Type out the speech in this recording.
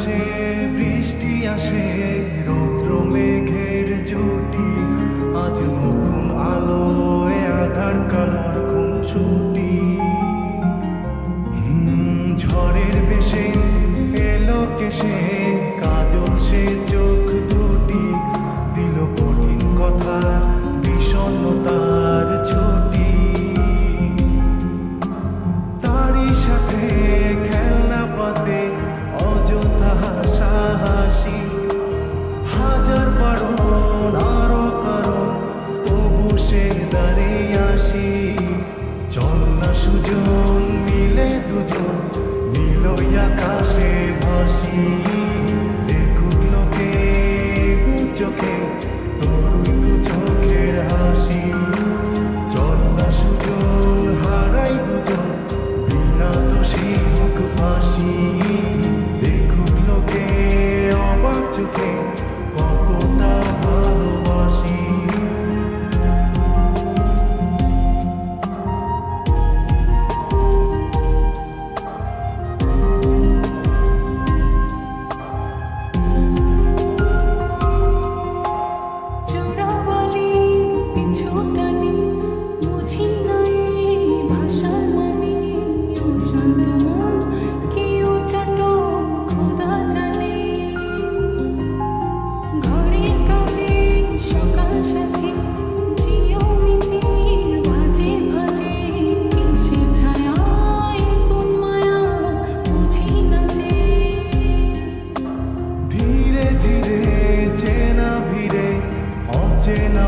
আসে বৃষ্টি আসে রৌদ্র মেঘের জুটি আজ নতুন আলোয় আধার কালার খুনসুটি ঝড়ের বেশে এলো কেসে কাজল সে চোখ দুটি দিল কঠিন কথা বিষণ্ণতার ছুটি তারই সাথে খেলনা পাতে অযথা হাসাহাসি হাজার বারণ আরো কারণ তবু সে দাঁড়িয়ে আসি চল না সুজন মিলে দুজন নীলই আকাশে ভাসি দেখুক লোকে দু চোখে তোরই দু চোখের হাসি চল না সুজন হারাই দুজন বিনা দোষী হোক ফাঁসি দেখুক লোকে অবাক চোখে কতটা ভালোবাসি ধীরে ধীরে চেনা ভিড়ে অচেনা